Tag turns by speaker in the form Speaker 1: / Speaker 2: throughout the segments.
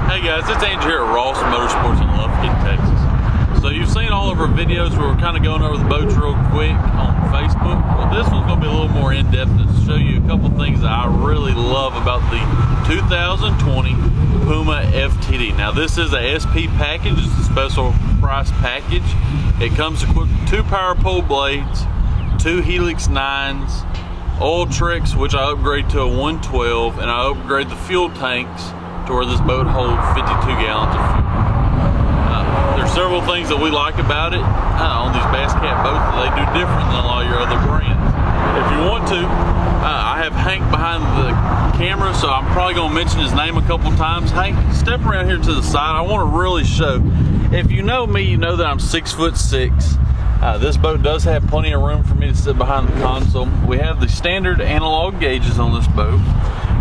Speaker 1: Hey guys, it's Andrew here at Ross Motorsports in Lufkin, Texas. So you've seen all of our videos where we're kind of going over the boats real quick on Facebook. Well, this one's going to be a little more in-depth to show you a couple things that I really love about the 2020 Puma FTD. Now this is a SP package, it's a special price package. It comes equipped with 2 power pole blades, 2 Helix 9s, oil tricks, which I upgrade to a 112, and I upgrade the fuel tanks to where this boat holds 52 gallons of fuel. There's several things that we like about it on these Bass Cat boats that they do different than a lot of your other brands. If you want to, I have Hank behind the camera, so I'm probably going to mention his name a couple times. Hank, step around here to the side. I want to really show. If you know me, you know that I'm 6'6". This boat does have plenty of room for me to sit behind the console. We have the standard analog gauges on this boat.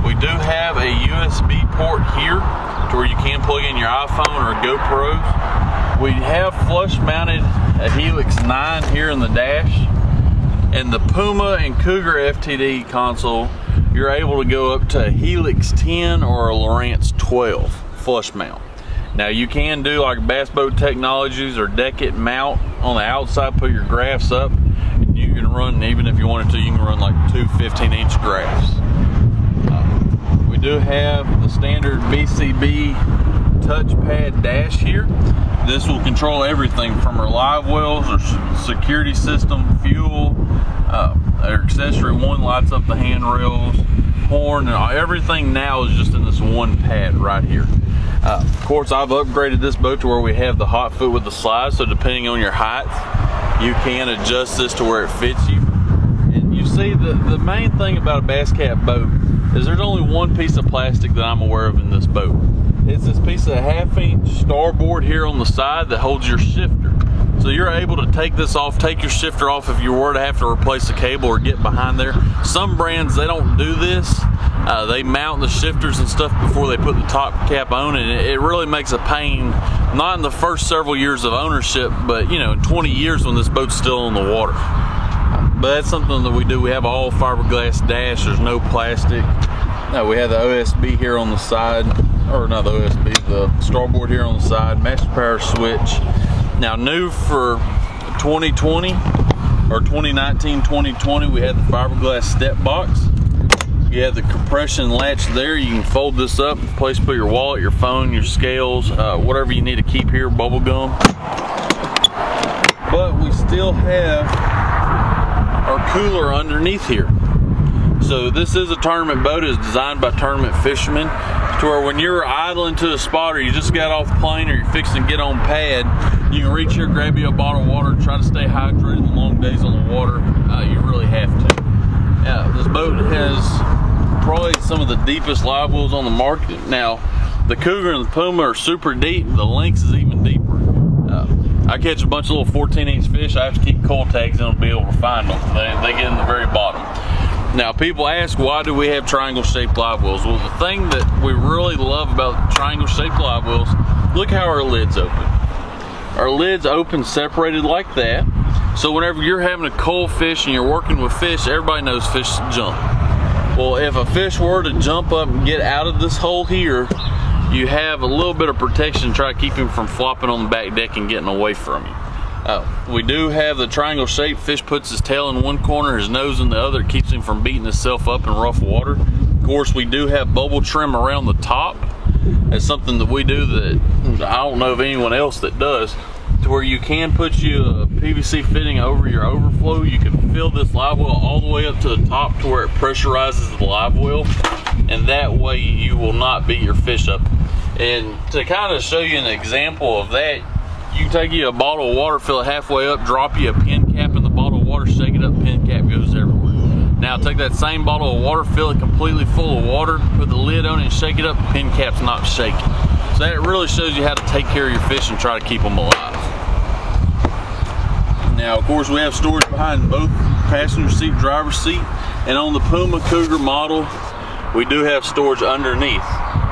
Speaker 1: We do have a USB port here to where you can plug in your iPhone or GoPros. We have flush mounted a Helix 9 here in the dash. And the Puma and Cougar FTD console, you're able to go up to a Helix 10 or a Lowrance 12 flush mount. Now you can do like Bass Boat Technologies or Deck It mount on the outside, put your graphs up, and you can run, even if you wanted to, you can run like 2 15-inch graphs. We do have the standard BCB touchpad dash here. This will control everything from our live wells, our security system, fuel, our accessory one lights up the handrails, horn, and everything now is just in this one pad right here. Of course, I've upgraded this boat to where we have the hot foot with the slide, so depending on your height, you can adjust this to where it fits you. And you see, the main thing about a Bass Cat boat is there's only one piece of plastic that I'm aware of in this boat. It's this piece of 1/2-inch starboard here on the side that holds your shifter. So you're able to take this off, take your shifter off if you were to have to replace a cable or get behind there. Some brands, they don't do this. They mount the shifters and stuff before they put the top cap on, and it really makes a pain, not in the first several years of ownership, but you know, in 20 years when this boat's still in the water. But that's something that we do. We have all fiberglass dash, there's no plastic. We have the OSB here on the side, or not the OSB, the starboard here on the side, master power switch. Now new for 2020, or 2019-2020, we had the fiberglass step box. You have the compression latch there. You can fold this up, place to put your wallet, your phone, your scales, whatever you need to keep here, bubble gum. But we still have our cooler underneath here. So this is a tournament boat. It's designed by tournament fishermen to where when you're idling to a spot or you just got off the plane or you're fixing to get on pad, you can reach here, grab you a bottle of water, try to stay hydrated the long days on the water. You really have to. This boat has probably some of the deepest live wells on the market. Now, the Cougar and the Puma are super deep. The Lynx is even deeper. I catch a bunch of little 14-inch fish. I have to keep coil tags in to be able to find them. They get in the very bottom. Now, people ask, why do we have triangle-shaped live wells? Well, the thing that we really love about triangle-shaped live wells, look how our lids open. Our lids open separated like that. So whenever you're having a cold fish and you're working with fish, everybody knows fish jump. Well, if a fish were to jump up and get out of this hole here, you have a little bit of protection to try to keep him from flopping on the back deck and getting away from you. We do have the triangle shape. Fish puts his tail in one corner, his nose in the other. It keeps him from beating himself up in rough water. Of course, we do have bubble trim around the top. It's something that we do that I don't know of anyone else that does, to where you can put you a PVC fitting over your overflow. You can fill this live well all the way up to the top to where it pressurizes the live well, and that way you will not beat your fish up. And to kind of show you an example of that, you can take you a bottle of water, fill it halfway up, drop you a pin cap in the bottle of water, shake it up, pin cap goes everywhere. Now take that same bottle of water, fill it completely full of water, put the lid on it and shake it up, pin cap's not shaking. So that really shows you how to take care of your fish and try to keep them alive. Now, of course, we have storage behind both passenger seat, driver's seat, and on the Puma Cougar model, we do have storage underneath.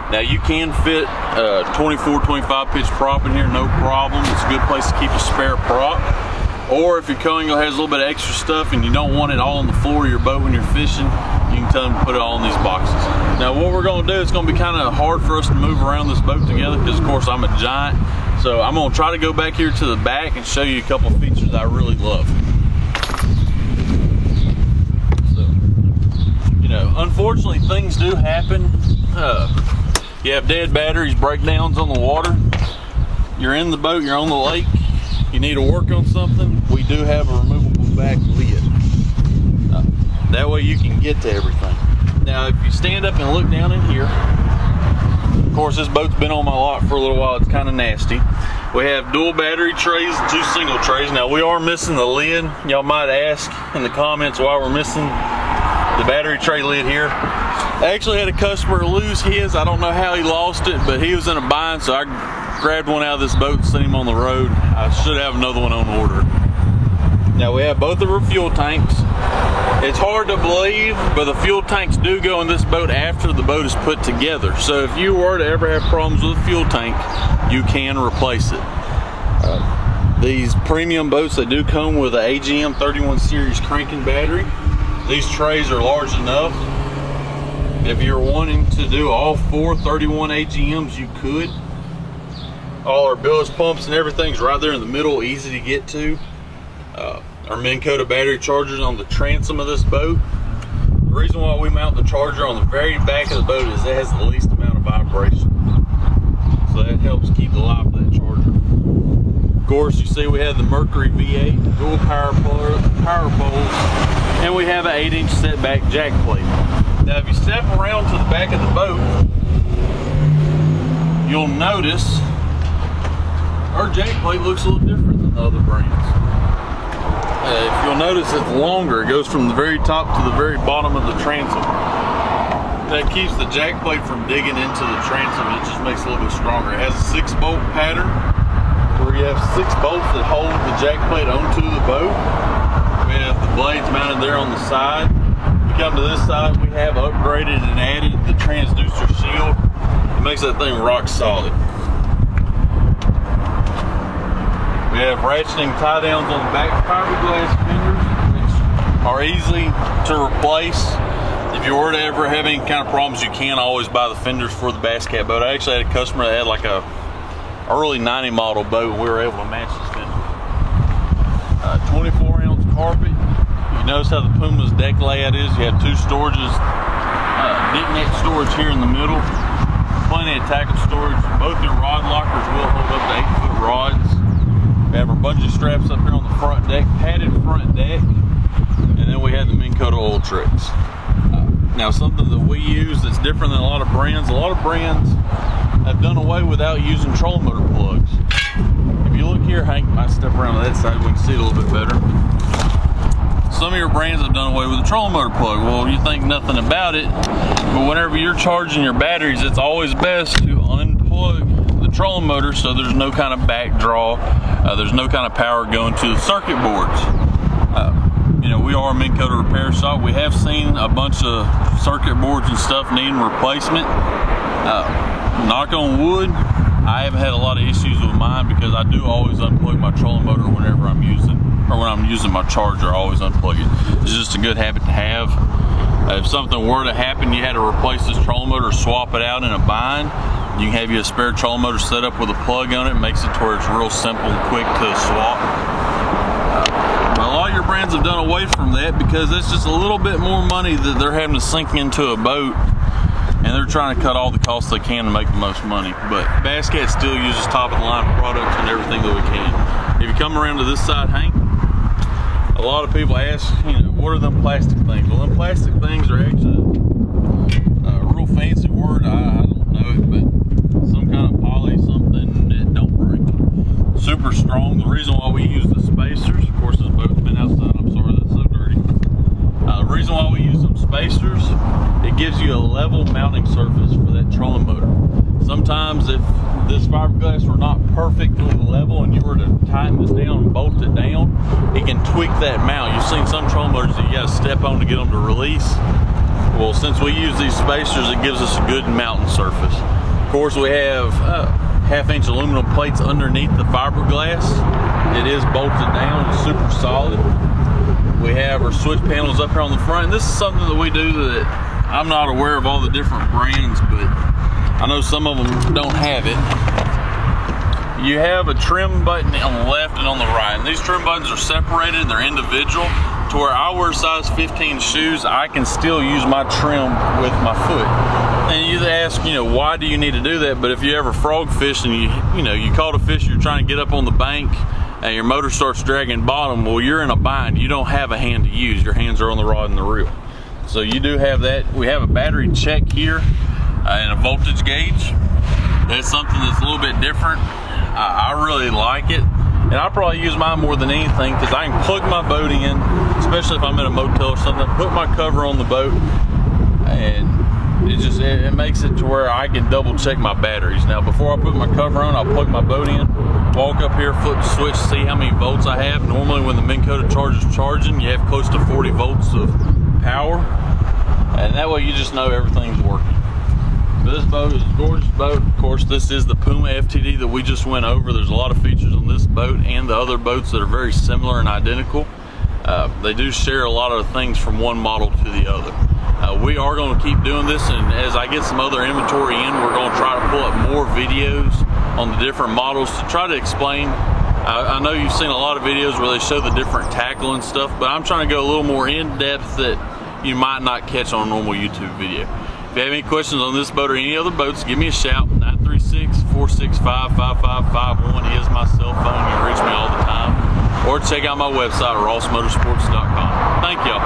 Speaker 1: Now, you can fit a 24-25 pitch prop in here, no problem. It's a good place to keep a spare prop. Or if your towing has a little bit of extra stuff and you don't want it all on the floor of your boat when you're fishing, you can tell them to put it all in these boxes. Now what we're gonna do, it's gonna be kind of hard for us to move around this boat together because of course I'm a giant. So I'm gonna try to go back here to the back and show you a couple features I really love. So, you know, unfortunately things do happen. You have dead batteries, breakdowns on the water. You're in the boat, you're on the lake. You need to work on something. We do have a removable back lid. That way you can get to everything. Now, if you stand up and look down in here, of course, this boat's been on my lot for a little while. It's kind of nasty. We have dual battery trays and 2 single trays. Now, we are missing the lid. Y'all might ask in the comments why we're missing the battery tray lid here. I actually had a customer lose his. I don't know how he lost it, but he was in a bind, so I grabbed one out of this boat and sent him on the road. I should have another one on order. Now, we have both of our fuel tanks. It's hard to believe, but the fuel tanks do go in this boat after the boat is put together. So if you were to ever have problems with a fuel tank, you can replace it. These premium boats, they do come with an AGM 31 series cranking battery. These trays are large enough. If you're wanting to do all 4 31 AGMs, you could. All our bilge pumps and everything's right there in the middle, easy to get to. Our Minn Kota battery chargers on the transom of this boat. The reason why we mount the charger on the very back of the boat is it has the least amount of vibration. So that helps keep the life of that charger. Of course, you see we have the Mercury V8, dual power poles, and we have an 8-inch setback jack plate. Now, if you step around to the back of the boat, you'll notice our jack plate looks a little different than the other brands. If you'll notice, it's longer. It goes from the very top to the very bottom of the transom. That keeps the jack plate from digging into the transom. It just makes it a little bit stronger. It has a 6-bolt pattern where you have 6 bolts that hold the jack plate onto the boat. We have the blades mounted there on the side. If you come to this side, we have upgraded and added the transducer shield. It makes that thing rock solid. We have ratcheting tie downs on the back fiberglass fenders, which are easy to replace. If you were to ever have any kind of problems, you can always buy the fenders for the Bass Cat boat. I actually had a customer that had like a early 90 model boat, and we were able to match the fender. 24-ounce carpet. You notice how the Puma's deck layout is. You have 2 storages, neck storage here in the middle. Plenty of tackle storage. Both your rod lockers will hold up to 8-foot rods. We have our bungee straps up here on the front deck, padded front deck, and then we have the Minn Kota oil tricks. Now, something that we use that's different than a lot of brands have done away without using trolling motor plugs. If you look here, Hank might step around to that side, we can see it a little bit better. Some of your brands have done away with the trolling motor plug. Well, you think nothing about it, but whenever you're charging your batteries, it's always best to unplug the trolling motor so there's no kind of back draw, there's no kind of power going to the circuit boards. You know, we are a Minn Kota repair shop. We have seen a bunch of circuit boards and stuff needing replacement. Knock on wood, I haven't had a lot of issues with mine because I do always unplug my trolling motor whenever I'm using, or when I'm using my charger, I always unplug it. It's just a good habit to have. If something were to happen, you had to replace this trolling motor or swap it out in a bind, you can have you a spare trolling motor set up with a plug on it. It makes it to where it's real simple and quick to swap. A lot of your brands have done away from that because it's just a little bit more money that they're having to sink into a boat, and they're trying to cut all the costs they can to make the most money. But Bass Cat still uses top of the line products and everything that we can. If you come around to this side, Hank, a lot of people ask, you know, what are them plastic things? Well, them plastic things are actually a real fancy word. I don't know it, but some kind of poly, something that don't break. Super strong. The reason why we use the spacers, of course this boat's been outside, I'm sorry that's so dirty. The reason why we use them spacers, it gives you a level mounting surface for that trolling motor. Sometimes if this fiberglass were not perfectly level and you were to tighten this down and bolt it down, it can tweak that mount. You've seen some trolling motors that you got to step on to get them to release. Well, since we use these spacers, it gives us a good mounting surface. Of course, we have 1/2-inch aluminum plates underneath the fiberglass. It is bolted down, it's super solid. We have our switch panels up here on the front. And this is something that we do that I'm not aware of all the different brands, but I know some of them don't have it. You have a trim button on the left and on the right, and these trim buttons are separated, they're individual, to where I wear size 15 shoes, I can still use my trim with my foot. And you ask, why do you need to do that? But if you ever frog fish and you caught a fish, you're trying to get up on the bank and your motor starts dragging bottom, well, you're in a bind. You don't have a hand to use. Your hands are on the rod and the reel. So you do have that. We have a battery check here and a voltage gauge. That's something that's a little bit different. I really like it. And I probably use mine more than anything because I can plug my boat in, especially if I'm in a motel or something, put my cover on the boat, and it makes it to where I can double check my batteries. Now, before I put my cover on, I'll plug my boat in, walk up here, flip the switch, see how many volts I have. Normally when the Minn Kota charger's charging, you have close to 40 volts of power, and that way you just know everything's working. This boat is a gorgeous boat. Of course, this is the Puma FTD that we just went over. There's a lot of features on this boat and the other boats that are very similar and identical. They do share a lot of things from one model to the other. We are going to keep doing this, and as I get some other inventory in, we're going to try to pull up more videos on the different models to try to explain. I know you've seen a lot of videos where they show the different tackle and stuff, but I'm trying to go a little more in depth that you might not catch on a normal YouTube video. If you have any questions on this boat or any other boats, give me a shout. 936-465-5551 is my cell phone. You can reach me all the time. Or check out my website, rossmotorsports.com. Thank y'all.